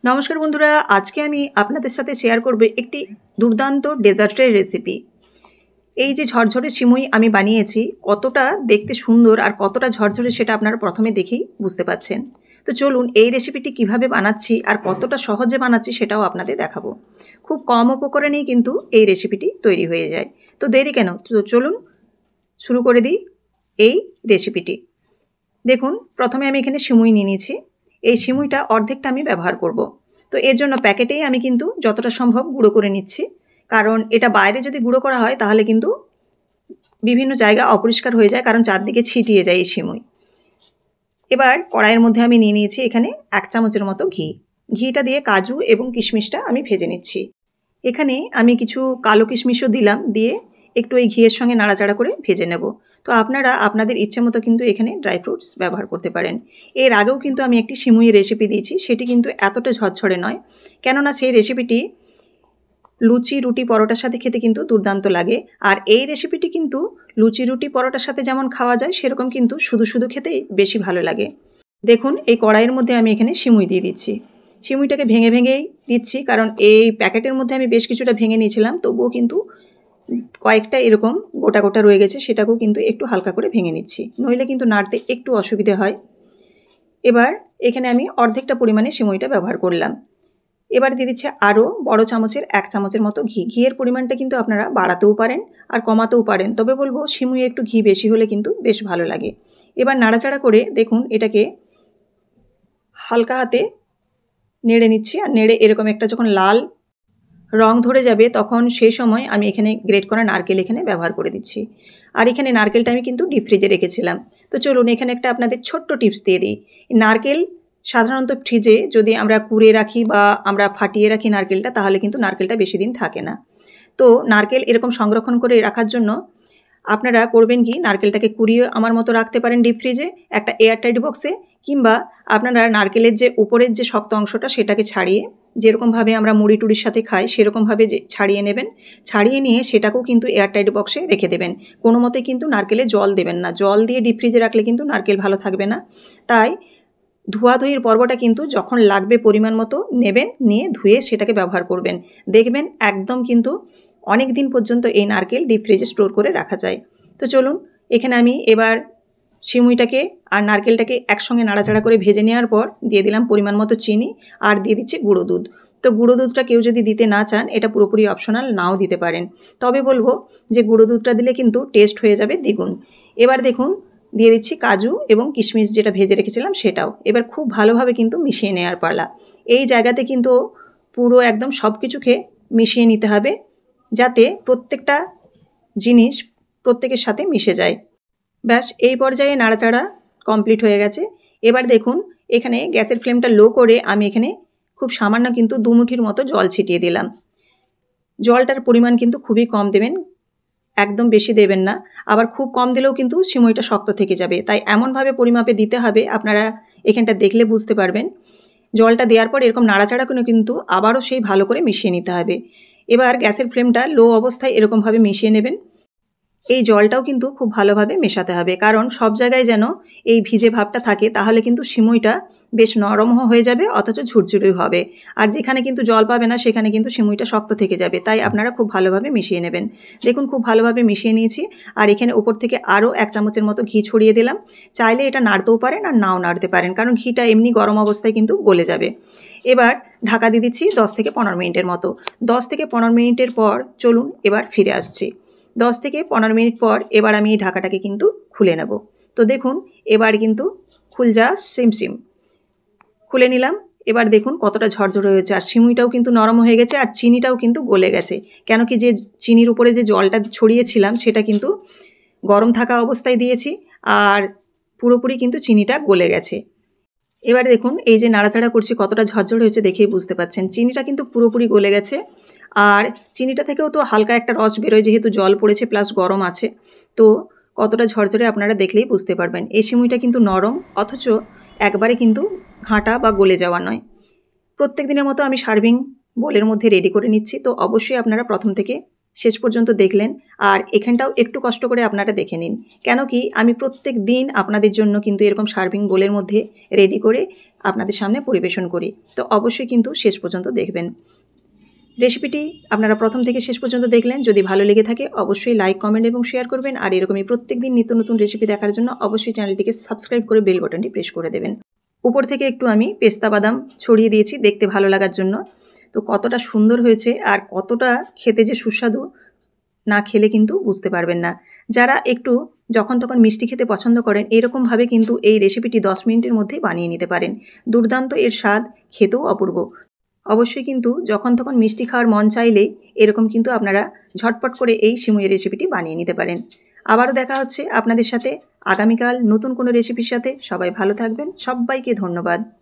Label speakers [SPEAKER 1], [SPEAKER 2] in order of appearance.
[SPEAKER 1] নমস্কার বন্ধুরা, আজকে আমি আপনাদের সাথে শেয়ার করব একটি দুর্দান্ত ডেজার্টের রেসিপি। এই যে ঝরঝরে সিমুই আমি বানিয়েছি, কতটা দেখতে সুন্দর আর কতটা ঝরঝরে সেটা আপনারা প্রথমে দেখেই বুঝতে পাচ্ছেন। তো চলুন এই রেসিপিটি কিভাবে বানাচ্ছি আর কতটা সহজে বানাচ্ছি সেটাও আপনাদের দেখাবো। খুব কম উপকরণেই কিন্তু এই রেসিপিটি তৈরি হয়ে যায়। তো দেরি কেন, তো চলুন শুরু করে দিই এই রেসিপিটি। দেখুন, প্রথমে আমি এখানে সিমুই নিয়ে নিয়েছি। এই সিমুইটা অর্ধেকটা আমি ব্যবহার করব। তো এর জন্য প্যাকেটেই আমি কিন্তু যতটা সম্ভব গুঁড়ো করে নিচ্ছি, কারণ এটা বাইরে যদি গুঁড়ো করা হয় তাহলে কিন্তু বিভিন্ন জায়গা অপরিষ্কার হয়ে যায়, কারণ চারদিকে ছিটিয়ে যায় এই সিমুই। এবার কড়াইয়ের মধ্যে আমি নিয়ে নিয়েছি এখানে 1 চামচের মতো ঘি। ঘিটা দিয়ে কাজু এবং কিশমিশটা আমি ভেজে নিচ্ছি। এখানে আমি কিছু কালো কিশমিশও দিলাম, দিয়ে একটু এই ঘিয়ের সঙ্গে নাড়াচাড়া করে ভেজে নেব। তো আপনারা আপনাদের ইচ্ছে মতো কিন্তু এখানে ড্রাই ফ্রুটস ব্যবহার করতে পারেন। এর আগেও কিন্তু আমি একটি সিমুই রেসিপি দিয়েছি, সেটি কিন্তু এতটা ঝরঝরে নয়, কেননা সেই রেসিপিটি লুচি, রুটি, পরোটার সাথে খেতে কিন্তু দুর্দান্ত লাগে। আর এই রেসিপিটি কিন্তু লুচি, রুটি, পরোটার সাথে যেমন খাওয়া যায় সেরকম কিন্তু শুধু শুধু খেতেই বেশি ভালো লাগে। দেখুন, এই কড়াইয়ের মধ্যে আমি এখানে সিমুই দিয়ে দিচ্ছি। সিমুইটাকে ভেঙে ভেঙেই দিচ্ছি, কারণ এই প্যাকেটের মধ্যে আমি বেশ কিছুটা ভেঙে নিয়েছিলাম, তবুও কিন্তু কয়েকটা এরকম গোটা গোটা রয়ে গেছে, সেটাকেও কিন্তু একটু হালকা করে ভেঙে নিচ্ছি, নইলে কিন্তু নাড়তে একটু অসুবিধে হয়। এবার এখানে আমি অর্ধেকটা পরিমাণে সিমুইটা ব্যবহার করলাম। এবার দিয়ে দিচ্ছি আরও বড় চামচের 1 চামচের মতো ঘি। ঘিয়ের পরিমাণটা কিন্তু আপনারা বাড়াতেও পারেন আর কমাতেও পারেন, তবে বলবো সিমুই একটু ঘি বেশি হলে কিন্তু বেশ ভালো লাগে। এবার নাড়াচাড়া করে দেখুন এটাকে হালকা হাতে নেড়ে নিচ্ছি, আর নেড়ে এরকম একটা যখন লাল রং ধরে যাবে তখন সেই সময় আমি এখানে গ্রেট করা নারকেল এখানে ব্যবহার করে দিচ্ছি। আর এখানে নারকেলটা আমি কিন্তু ডিপ ফ্রিজে রেখেছিলাম। তো চলুন এখানে একটা আপনাদের ছোট্ট টিপস দিয়ে দিই। নারকেল সাধারণত ফ্রিজে যদি আমরা কুড়ে রাখি বা আমরা ফাটিয়ে রাখি নারকেলটা, তাহলে কিন্তু নারকেলটা বেশি দিন থাকে না। তো নারকেল এরকম সংরক্ষণ করে রাখার জন্য আপনারা করবেন কি, নারকেলটাকে কুড়িয়ে আমার মতো রাখতে পারেন ডিপ ফ্রিজে একটা এয়ারটাইট বক্সে, কিংবা আপনারা নারকেলের যে উপরের যে শক্ত অংশটা সেটাকে ছাড়িয়ে, যেরকমভাবে আমরা মুড়ি টুড়ির সাথে খাই সেরকমভাবে যে ছাড়িয়ে নেবেন। ছাড়িয়ে নিয়ে সেটাকেও কিন্তু এয়ারটাইট বক্সে রেখে দেবেন। কোনো মতে কিন্তু নারকেলে জল দেবেন না, জল দিয়ে ডিপ ফ্রিজে রাখলে কিন্তু নারকেল ভালো থাকবে না। তাই ধোয়াধুয়ির পর্বটা কিন্তু যখন লাগবে পরিমাণ মতো নেবেন, নিয়ে ধুয়ে সেটাকে ব্যবহার করবেন। দেখবেন একদম কিন্তু অনেক দিন পর্যন্ত এই নারকেল ডিপ ফ্রিজে স্টোর করে রাখা যায়। তো চলুন এখানে আমি এবার সিমুইটাকে আর নারকেলটাকে একসঙ্গে নাড়াচাড়া করে ভেজে নেওয়ার পর দিয়ে দিলাম পরিমাণ মতো চিনি, আর দিয়ে দিচ্ছি গুঁড়ো দুধ। তো গুঁড়ো দুধটা কেউ যদি দিতে না চান, এটা পুরোপুরি অপশনাল, নাও দিতে পারেন, তবে বলবো যে গুঁড়ো দুধটা দিলে কিন্তু টেস্ট হয়ে যাবে দ্বিগুণ। এবার দেখুন দিয়ে দিচ্ছি কাজু এবং কিশমিশ যেটা ভেজে রেখেছিলাম সেটাও। এবার খুব ভালোভাবে কিন্তু মিশিয়ে নেওয়ার পালা। এই জায়গাতে কিন্তু পুরো একদম সব কিছুকে মিশিয়ে নিতে হবে, যাতে প্রত্যেকটা জিনিস প্রত্যেকের সাথে মিশে যায়। ব্যাস এই পর্যায়ে নাড়াচাড়া কমপ্লিট হয়ে গেছে। এবার দেখুন এখানে গ্যাসের ফ্লেমটা লো করে আমি এখানে খুব সামান্য কিন্তু 2 মুঠির মতো জল ছিটিয়ে দিলাম। জলটার পরিমাণ কিন্তু খুবই কম দেবেন, একদম বেশি দেবেন না। আবার খুব কম দিলেও কিন্তু সিমুইটা শক্ত থেকে যাবে, তাই এমনভাবে পরিমাপে দিতে হবে, আপনারা এখানটা দেখলে বুঝতে পারবেন। জলটা দেওয়ার পর এরকম নাড়াচাড়া করে কিন্তু আবারও সেই ভালো করে মিশিয়ে নিতে হবে। এবার গ্যাসের ফ্লেমটা লো অবস্থায় এরকমভাবে মিশিয়ে নেবেন। এই জলটাও কিন্তু খুব ভালোভাবে মেশাতে হবে, কারণ সব জায়গায় যেন এই ভিজে ভাবটা থাকে, তাহলে কিন্তু সিমুইটা বেশ নরমও হয়ে যাবে, অথচ ঝুরঝুরে হবে। আর যেখানে কিন্তু জল পাবে না সেখানে কিন্তু সিমুইটা শক্ত থেকে যাবে, তাই আপনারা খুব ভালোভাবে মিশিয়ে নেবেন। দেখুন খুব ভালোভাবে মিশিয়ে নিয়েছি, আর এখানে উপর থেকে আরও 1 চামচের মতো ঘি ছড়িয়ে দিলাম। চাইলে এটা নাড়তেও পারেন আর নাও নাড়তে পারেন, কারণ ঘিটা এমনি গরম অবস্থায় কিন্তু গলে যাবে। এবার ঢাকা দিয়ে দিচ্ছি 10 থেকে 15 মিনিটের মতো। 10 থেকে 15 মিনিটের পর চলুন এবার ফিরে আসছি। 10 থেকে 15 মিনিট পর এবার আমি এই ঢাকাটাকে কিন্তু খুলে নেব। তো দেখুন এবার কিন্তু খুলজা সিমসিম খুলে নিলাম। এবার দেখুন কতটা ঝরঝরে হয়েছে, আর সিমুইটাও কিন্তু নরম হয়ে গেছে, আর চিনিটাও কিন্তু গলে গেছে। কেন কি, যে চিনির উপরে যে জলটা ছড়িয়েছিলাম সেটা কিন্তু গরম থাকা অবস্থায় দিয়েছি, আর পুরোপুরি কিন্তু চিনিটা গলে গেছে। এবার দেখুন এই যে নাড়াচাড়া করছি কতটা ঝরঝরে হয়েছে দেখেই বুঝতে পাচ্ছেন, চিনিটা কিন্তু পুরোপুরি গলে গেছে। আর চিনিটা থেকেও তো হালকা একটা রস বেরোয়, যেহেতু জল পড়েছে প্লাস গরম আছে। তো কতটা ঝরঝরে আপনারা দেখলেই বুঝতে পারবেন। এই সিমুইটা কিন্তু নরম, অথচ একবারে কিন্তু ঘাঁটা বা গলে যাওয়া নয়। প্রত্যেক দিনের মতো আমি সার্ভিং বোলের মধ্যে রেডি করে নিচ্ছি। তো অবশ্যই আপনারা প্রথম থেকে শেষ পর্যন্ত দেখলেন। আর এখানটাও একটু কষ্ট করে আপনারা দেখে নিন, কেন কি আমি প্রত্যেক দিন আপনাদের জন্য কিন্তু এরকম সার্ভিং বোলের মধ্যে রেডি করে আপনাদের সামনে পরিবেশন করি। তো অবশ্যই কিন্তু শেষ পর্যন্ত দেখবেন। রেসিপিটি আপনারা প্রথম থেকে শেষ পর্যন্ত দেখলেন। যদি ভালো লেগে থাকে অবশ্যই লাইক, কমেন্ট এবং শেয়ার করবেন। আর এরকমই প্রত্যেকদিন নিত্য নতুন রেসিপি দেখার জন্য অবশ্যই চ্যানেলটিকে সাবস্ক্রাইব করে বেল বাটনটি প্রেস করে দেবেন। উপর থেকে একটু আমি পেস্তা বাদাম ছড়িয়ে দিয়েছি দেখতে ভালো লাগার জন্য। তো কতটা সুন্দর হয়েছে আর কতটা খেতে যে সুস্বাদু, না খেলে কিন্তু বুঝতে পারবেন না। যারা একটু যখন তখন মিষ্টি খেতে পছন্দ করেন, এরকমভাবে কিন্তু এই রেসিপিটি 10 মিনিটের মধ্যেই বানিয়ে নিতে পারেন। দুর্দান্ত এর স্বাদ, খেতেও অপূর্ব। অবশ্যই কিন্তু যখন তখন মিষ্টি খাওয়ার মন চাইলেই এরকম কিন্তু আপনারা ঝটপট করে এই সিমুইয়ের রেসিপিটি বানিয়ে নিতে পারেন। আবারও দেখা হচ্ছে আপনাদের সাথে আগামীকাল নতুন কোনো রেসিপির সাথে। সবাই ভালো থাকবেন। সবাইকে ধন্যবাদ।